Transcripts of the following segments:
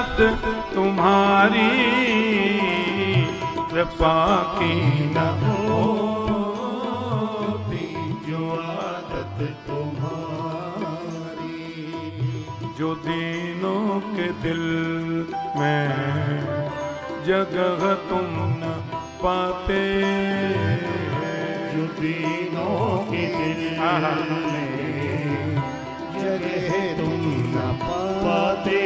आदत तुम्हारी कृपा की न होती जो आदत तुम्हारी। जो दीनों के दिल में जगह तुम न पाते, जो दीनों के दिल में जगह तुम न पाते,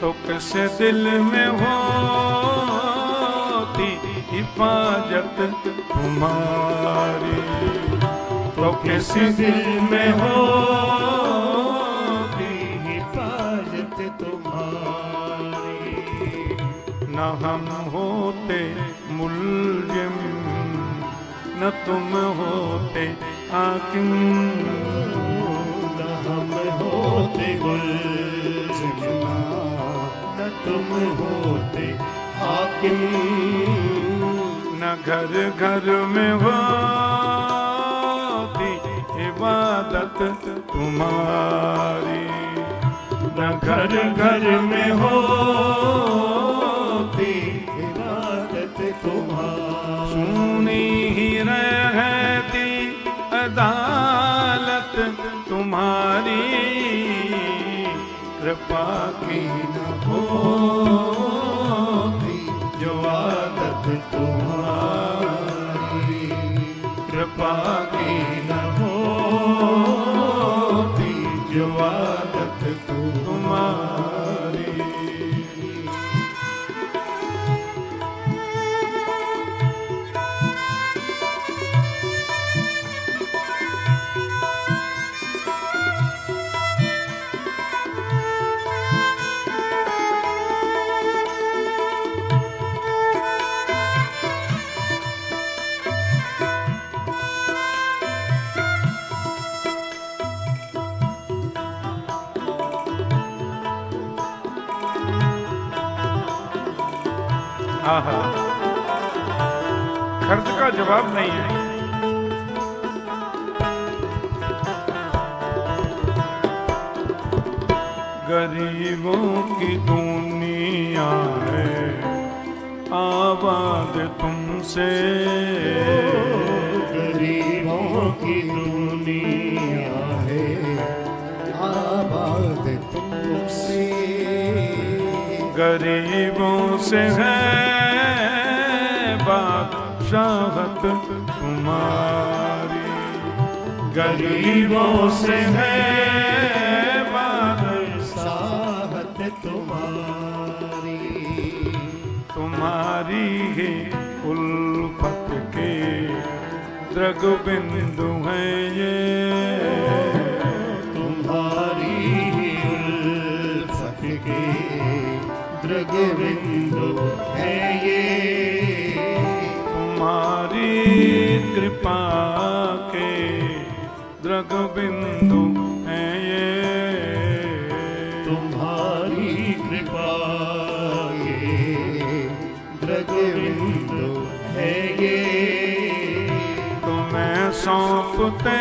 तो किस दिल में होती हिफाजत तुम्हारी, तो किस दिल में होती हिफाजत तुम्हारी। न हम होते मुल्जिम न तुम होते हाकिम, न हम होते मुल्जिम न तुम होते हाकिम, न घर घर में होती इबादत तुम्हारी, न घर घर में होती इबादत तुम्हारी। सुनी ही रहती अदालत तुम्हारी, कृपा की न होती जो आदत तुम्हारी, कृपा की न होती जो आदत तुम्हारी। आहा, खर्च का जवाब नहीं है। गरीबों की दुनिया है आबाद तुमसे, गरीबों की दुनिया है आबाद तुमसे, गरीबों से है बादशाहत तुम्हारी, गरीबों से है बादशाहत तुम्हारी। तुम्हारी ही उल्फत के द्रग बिंदु है ये, तुम्हारी ही उल्फत के द्रग बिंदु है ये, तुम्हारी कृपा के द्रग बिंदु है ये, तुम्हारी कृपा ये द्रग बिंदु है ये। तुम्हें सौंपते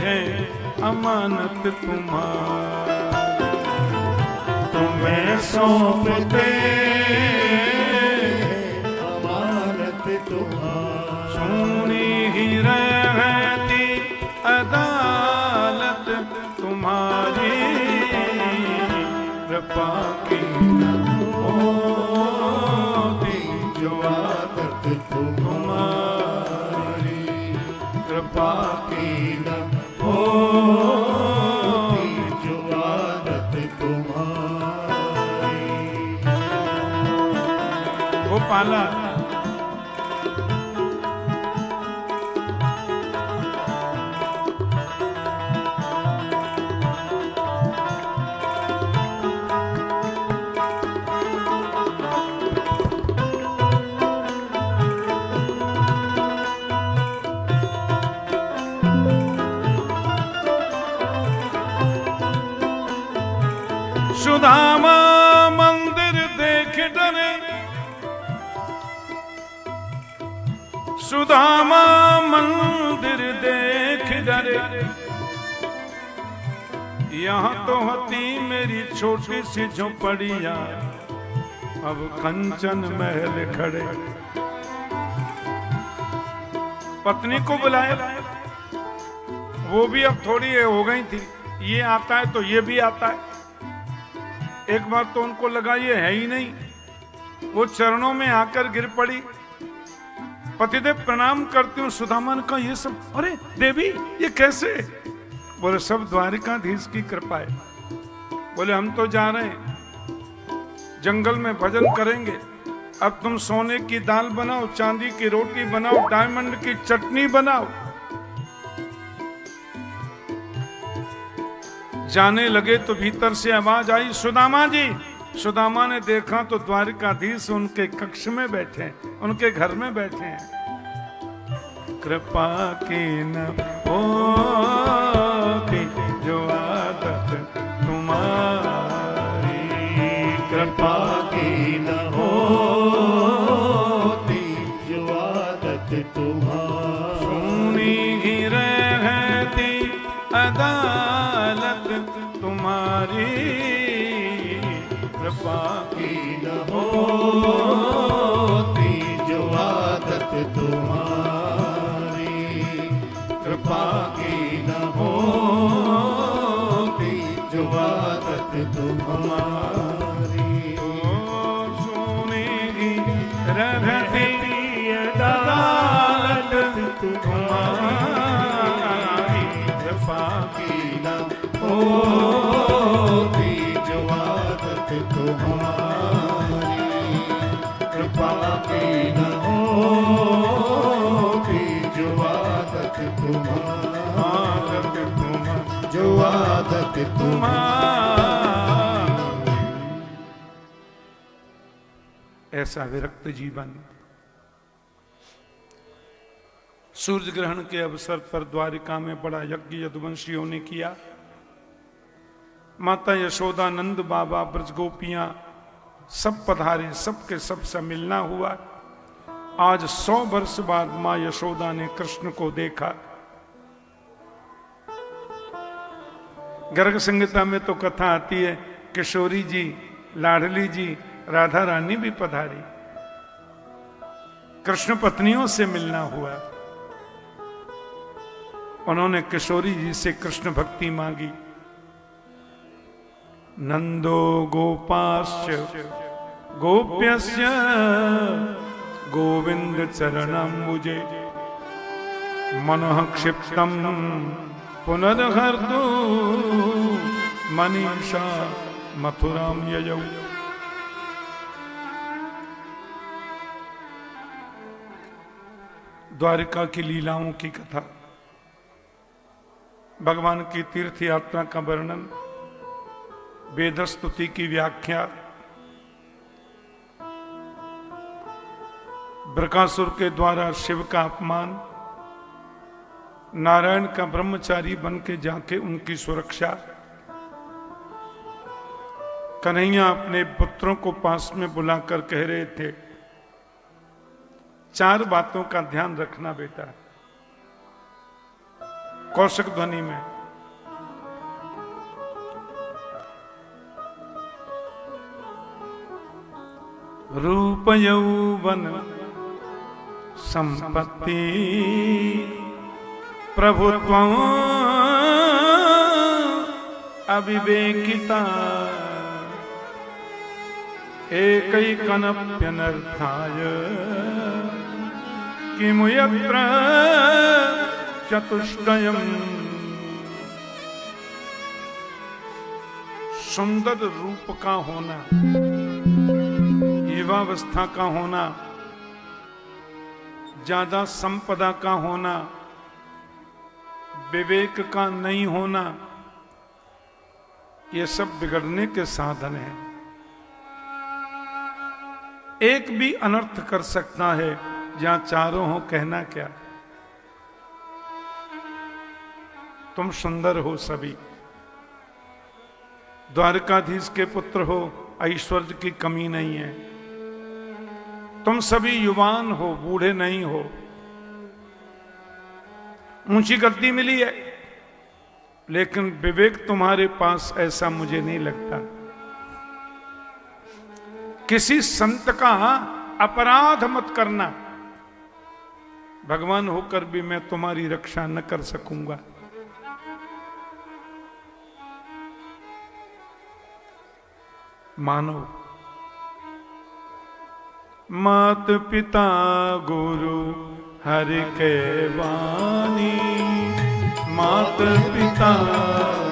हैं अमानत तुम्हारी, तुम्हें सौंपते अमानत तुम्हारी। सुनी ही रहती अदालत तुम्हारी, कृपा की न होती जो आदत तुम्हारी, कृपा की न होती जो आदत तुम्हारी। गोपाला सुदामा मंदिर देख डरे, सुदामा मंदिर देख डरे, यहाँ तो होती मेरी छोटी सी झोपड़िया, अब कंचन महल खड़े। पत्नी को बुलाया, वो भी अब थोड़ी हो गई थी, ये आता है तो ये भी आता है। एक बार तो उनको लगा ये है ही नहीं, वो चरणों में आकर गिर पड़ी। पतिदेव प्रणाम करती हूँ। सुदामा ने कहा ये सब, अरे देवी ये कैसे? बोले सब द्वारिकाधीश की कृपा है। बोले हम तो जा रहे हैं, जंगल में भजन करेंगे। अब तुम सोने की दाल बनाओ, चांदी की रोटी बनाओ, डायमंड की चटनी बनाओ। जाने लगे तो भीतर से आवाज आई, सुदामा जी। सुदामा ने देखा तो द्वारिकाधीश उनके कक्ष में बैठे हैं, उनके घर में बैठे हैं। कृपा की न होती जो आदत तुम्हारी, कृपा की न होती जो आदत तुम्हारी, सुनी ही रहती अदालत तुम्हारी। कृपा की न होती जो आदत तुम्हारी, कृपा की न होती जो आदत तुम्हारी, सुनी रहती अदालत तुम्हारी। कृपा की न होती जो आदत तुम्हारी, कृपा की न होती जो आदत तुम्हारी, जो आदत तुम्हारी। ऐसा विरक्त जीवन। सूर्य ग्रहण के अवसर पर द्वारिका में बड़ा यज्ञ यदुवंशियों ने किया। माता यशोदा, नंद बाबा, ब्रज गोपियां सब पधारे, सबके सब से मिलना हुआ। आज 100 वर्ष बाद मां यशोदा ने कृष्ण को देखा। गर्ग संहिता में तो कथा आती है, किशोरी जी, लाडली जी, राधा रानी भी पधारी। कृष्ण पत्नियों से मिलना हुआ। उन्होंने किशोरी जी से कृष्ण भक्ति मांगी। नंदो गोपास्य गोप्यस्य गोविंद चरणम्बुजे मनः क्षिप्तम पुनर्हर्दो मनीषा मथुराम ययौ। द्वारिका की लीलाओं की कथा, भगवान की तीर्थ यात्रा का वर्णन, वेद स्तुति की व्याख्या, बृकासुर के द्वारा शिव का अपमान, नारायण का ब्रह्मचारी बन के जाके उनकी सुरक्षा, कन्हैया अपने पुत्रों को पास में बुलाकर कह रहे थे, 4 बातों का ध्यान रखना बेटा। कौशिक ध्वनि में, रूप यौवन संपत्ति प्रभुत्वं अविवेकिता एकैकनप्यनर्थाय किमु यत्र चतुष्टयम्। सुंदर रूप का होना, युवावस्था का होना, ज्यादा संपदा का होना, विवेक का नहीं होना, ये सब बिगड़ने के साधन हैं। एक भी अनर्थ कर सकता है, जहां चारों हो कहना क्या। तुम सुंदर हो सभी, द्वारकाधीश के पुत्र हो, ऐश्वर्य की कमी नहीं है। तुम सभी युवान हो, बूढ़े नहीं हो। ऊंची गद्दी मिली है, लेकिन विवेक तुम्हारे पास ऐसा मुझे नहीं लगता। किसी संत का अपराध मत करना। भगवान होकर भी मैं तुम्हारी रक्षा न कर सकूंगा। मानो मात पिता गुरु हर के वाणी, मात पिता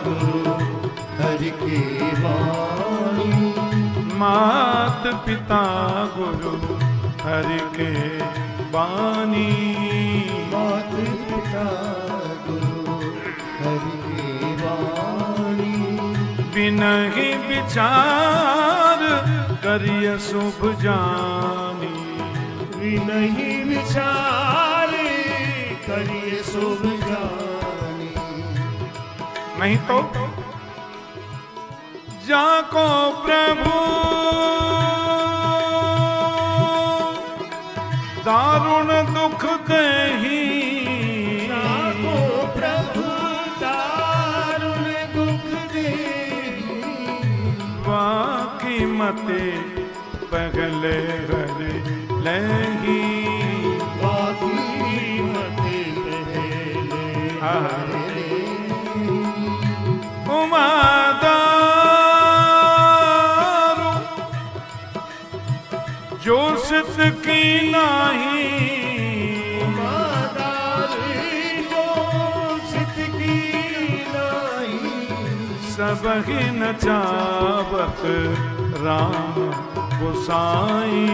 गुरु हरि की वाणी, मात पिता गुरु हरि के वाणी, मात पिता गुरु हरि की वाणी, बिनहि विचार करिय शुभ जानी, बिनहि विचार करिए शुभ जानी, नहीं तो जाको प्रभु दारुण दुख कही, जाको प्रभु दारुण दुख देही, बाकी मते पगले हरे लही, बाकी मते पहले उमादारू जो सित की नाही, जो सित की नाही, सबहि न चावत राम गोसाई,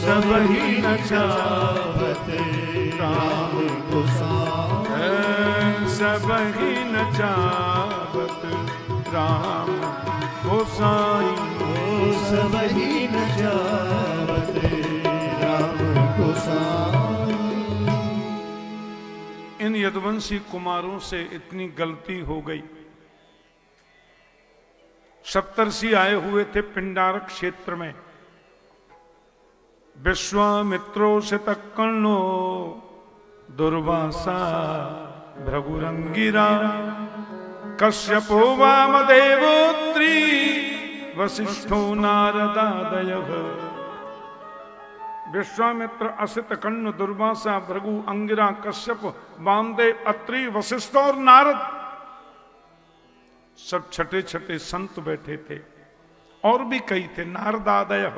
सबहि न चावत राम गोसाई, सबहि न चावत राम गोसाई, सबहि न चावत राम गोसाई। इन यदुवंशी कुमारों से इतनी गलती हो गई। सप्तर्षि आए हुए थे पिंडारक क्षेत्र में। विश्वामित्रो से तक्कर्णो दुर्वासा भृगुरंगिरा, कश्यपो वामदेवोत्री वसिष्ठो नारदादयः। विश्वामित्र, असित, कर्ण, दुर्वासा, भृगु, अंगिरा, कश्यप, वामदेव, अत्रि, वशिष्ठ और नारद सब छठे छठे संत बैठे थे। और भी कई थे, नारदादय।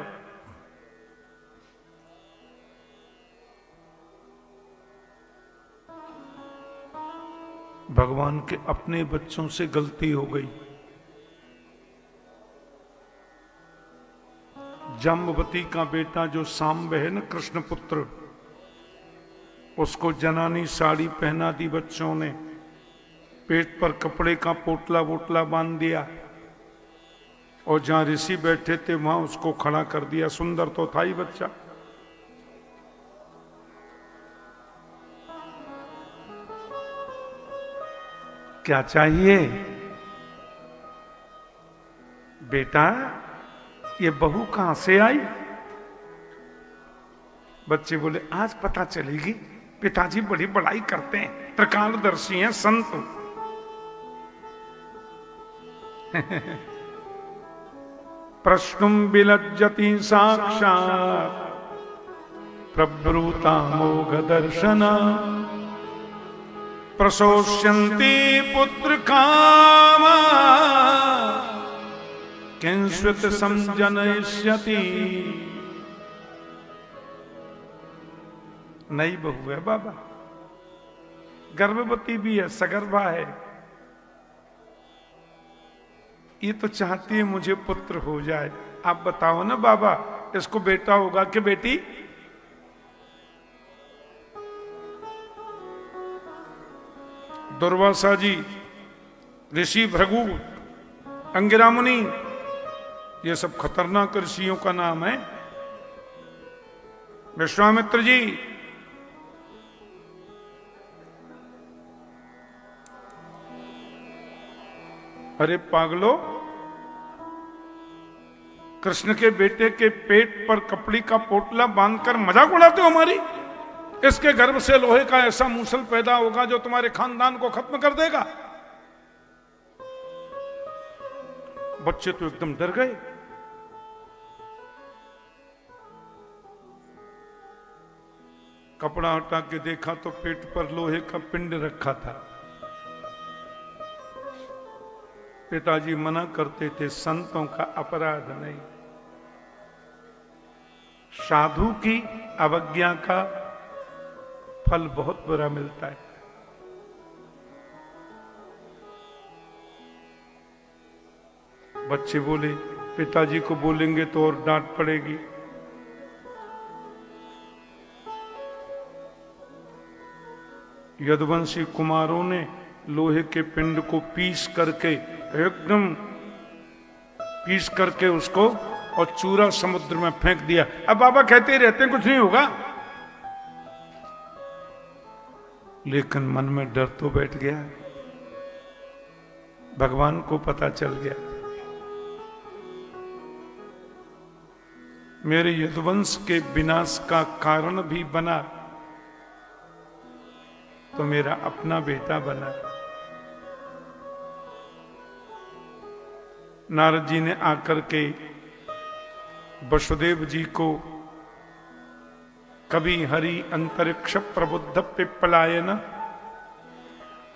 भगवान के अपने बच्चों से गलती हो गई। जाम्बवती का बेटा जो सांब है न, कृष्ण पुत्र, उसको जनानी साड़ी पहना दी बच्चों ने, पेट पर कपड़े का पोटला वोटला बांध दिया, और जहां ऋषि बैठे थे वहां उसको खड़ा कर दिया। सुंदर तो था ही बच्चा। क्या चाहिए बेटा? ये बहू कहां से आई? बच्चे बोले आज पता चलेगी, पिताजी बड़ी बड़ाई करते हैं, त्रिकालदर्शी हैं, संत। प्रश्नुम विलज्जति साक्षात् प्रब्रूता मोघ दर्शना, प्रशोष्यन्ति पुत्र कामा किंस्वित संजनयिष्यति। नई बहू है बाबा, गर्भवती भी है, सगर्भा है। ये तो चाहती है मुझे पुत्र हो जाए। आप बताओ ना बाबा, इसको बेटा होगा कि बेटी? दुर्वासा जी, ऋषि भृगु, अंगिरा मुनि, ये सब खतरनाक ऋषियों का नाम है। विश्वामित्र जी, अरे पागलो, कृष्ण के बेटे के पेट पर कपड़ी का पोटला बांधकर मजाक उड़ाते हो हमारी? इसके गर्भ से लोहे का ऐसा मूसल पैदा होगा जो तुम्हारे खानदान को खत्म कर देगा। बच्चे तो एकदम डर गए। कपड़ा हटा के देखा तो पेट पर लोहे का पिंड रखा था। पिताजी मना करते थे, संतों का अपराध नहीं, साधु की अवज्ञा का फल बहुत बुरा मिलता है। बच्चे बोले, पिताजी को बोलेंगे तो और डांट पड़ेगी। यदुवंशी कुमारों ने लोहे के पिंड को पीस करके, एकदम पीस करके उसको और चूरा समुद्र में फेंक दिया। अब बाबा कहते ही रहते हैं कुछ नहीं होगा, लेकिन मन में डर तो बैठ गया। भगवान को पता चल गया मेरे यदुवंश के विनाश का कारण भी बना तो मेरा अपना बेटा बना। नारद जी ने आकर के वसुदेव जी को कभी हरि अंतरिक्ष प्रबुद्ध पिप्पलायन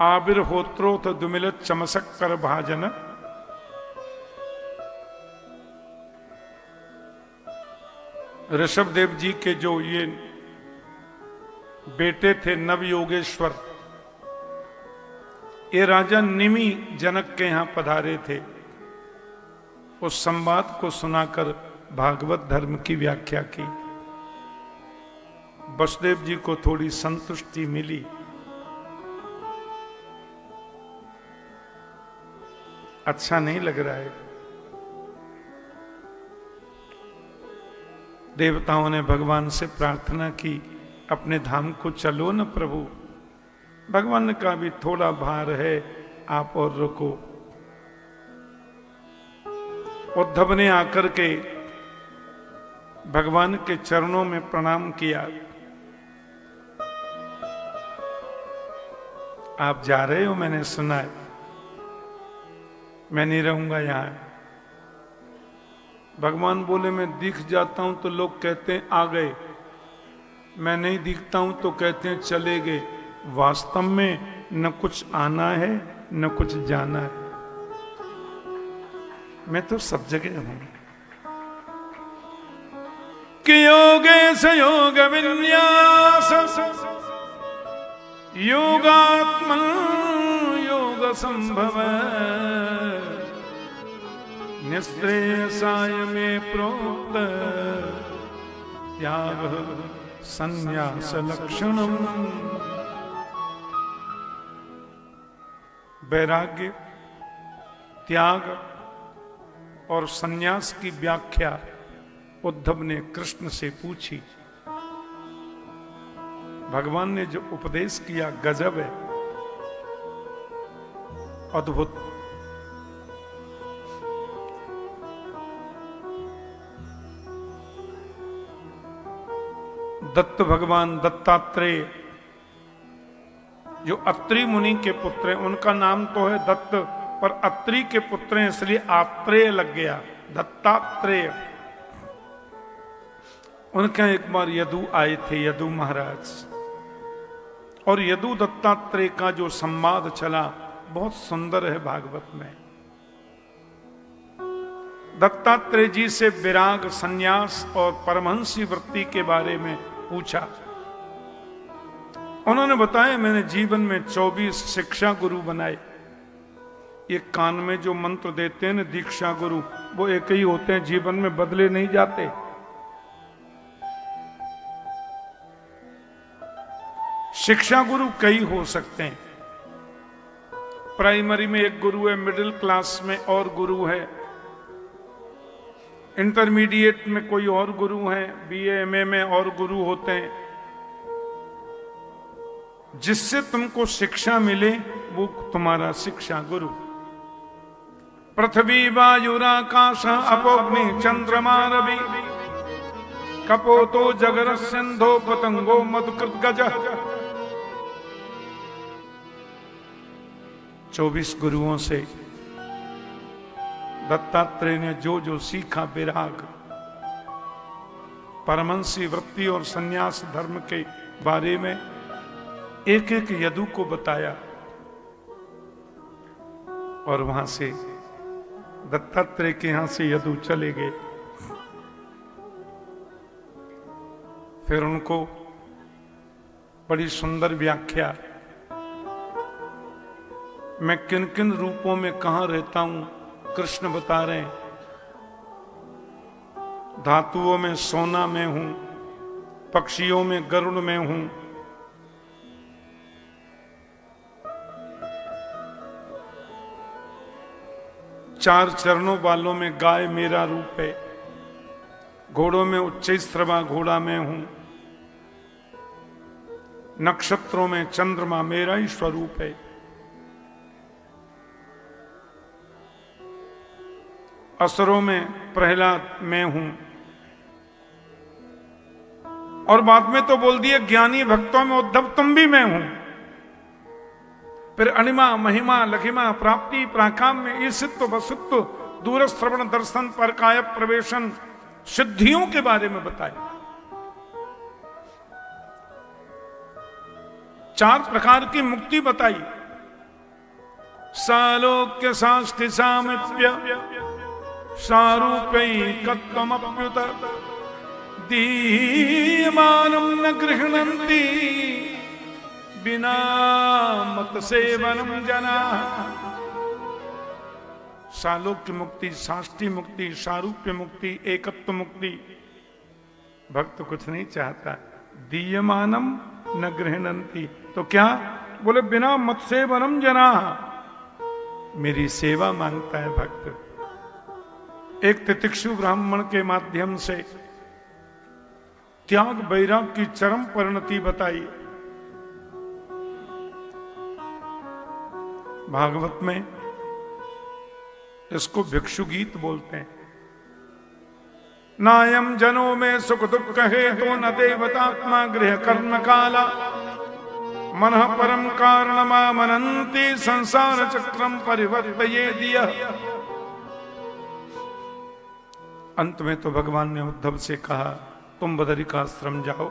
आविर्होत्रोथ दुमिलित चमसक कर भाजन ऋषभदेव जी के जो ये बेटे थे नव योगेश्वर, ये राजा निमि जनक के यहां पधारे थे। उस संवाद को सुनाकर भागवत धर्म की व्याख्या की। वसुदेव जी को थोड़ी संतुष्टि मिली। अच्छा नहीं लग रहा है। देवताओं ने भगवान से प्रार्थना की, अपने धाम को चलो न प्रभु। भगवान ने कहा भी थोड़ा भार है, आप और रुको। उद्धव ने आकर के भगवान के चरणों में प्रणाम किया। आप जा रहे हो, मैंने सुना है, मैं नहीं रहूंगा यहां। भगवान बोले मैं दिख जाता हूं तो लोग कहते हैं आ गए, मैं नहीं दिखता हूं तो कहते हैं चले गए। वास्तव में न कुछ आना है न कुछ जाना है, मैं तो सब जगह हूं। कि योगेश योग विन्यास योगात्मन योग संभव निश्रेयसाय में प्रोक्त त्याग संन्यास लक्षणम। वैराग्य, त्याग और संन्यास की व्याख्या उद्धव ने कृष्ण से पूछी। भगवान ने जो उपदेश किया गजब है, अद्भुत। दत्त भगवान दत्तात्रेय जो अत्रि मुनि के पुत्र हैं, उनका नाम तो है दत्त, पर अत्रि के पुत्र हैं इसलिए आत्रेय लग गया, दत्तात्रेय। उनके एक बार यदु आए थे, यदु महाराज, और यदु दत्तात्रेय का जो संवाद चला बहुत सुंदर है भागवत में। दत्तात्रेय जी से विराग, संन्यास और परमहंसी वृत्ति के बारे में पूछा। उन्होंने बताया मैंने जीवन में 24 शिक्षा गुरु बनाए। ये कान में जो मंत्र देते हैं ना दीक्षा गुरु, वो एक ही होते हैं, जीवन में बदले नहीं जाते। शिक्षा गुरु कई हो सकते हैं। प्राइमरी में एक गुरु है, मिडिल क्लास में और गुरु है, इंटरमीडिएट में कोई और गुरु हैं, बीए एमए में और गुरु होते हैं। जिससे तुमको शिक्षा मिले वो तुम्हारा शिक्षा गुरु। पृथ्वी वायुराकाश अपोग्नि चंद्रमा रवि कपोतो जगर सिंधो पतंगो मधुकृत गज। 24 गुरुओं से दत्तात्रेय ने जो जो सीखा विराग, परमंशी वृत्ति और संन्यास धर्म के बारे में एक एक यदु को बताया। और वहां से दत्तात्रेय के यहां से यदु चले गए। फिर उनको बड़ी सुंदर व्याख्या, मैं किन किन रूपों में कहां रहता हूं कृष्ण बता रहे हैं। धातुओं में सोना में हूं, पक्षियों में गरुड़ में हूं, चार चरणों वालों में गाय मेरा रूप है, घोड़ों में उच्चैश्रवा घोड़ा में हूं, नक्षत्रों में चंद्रमा मेरा ही स्वरूप है, असुरों में प्रहलाद मैं हूं। और बाद में तो बोल दिए ज्ञानी भक्तों में उद्धव तुम भी मैं हूं। फिर अणिमा महिमा लघिमा प्राप्ति प्राकाम में ईसित्व वसुत्व दूर श्रवण दर्शन पर काय प्रवेशन सिद्धियों के बारे में बताया। 4 प्रकार की मुक्ति बताई। सालोक्य शास्ति सामिप्य सारूप्यैकत्वमप्युत दीयमानं न गृह्णन्ति बिना मत सेवनम जना। सालोक्य मुक्ति, साष्टी मुक्ति, सारूप्य मुक्ति, एकत्व मुक्ति। भक्त कुछ नहीं चाहता। दीयमानम न गृह्णन्ति, तो क्या बोले बिना मत सेवनम जना, मेरी सेवा मांगता है भक्त। एक तितिक्षु ब्राह्मण के माध्यम से त्याग वैराग की चरम परिणति बताई। भागवत में इसको भिक्षु गीत बोलते हैं। नायम जनो में सुख दुख हेतु न देवतात्मा गृह कर्म काला मन परम कारणमामनन्ति संसार चक्रम परिवर्तये दिया। अंत में तो भगवान ने उद्धव से कहा तुम बदरिकाश्रम जाओ,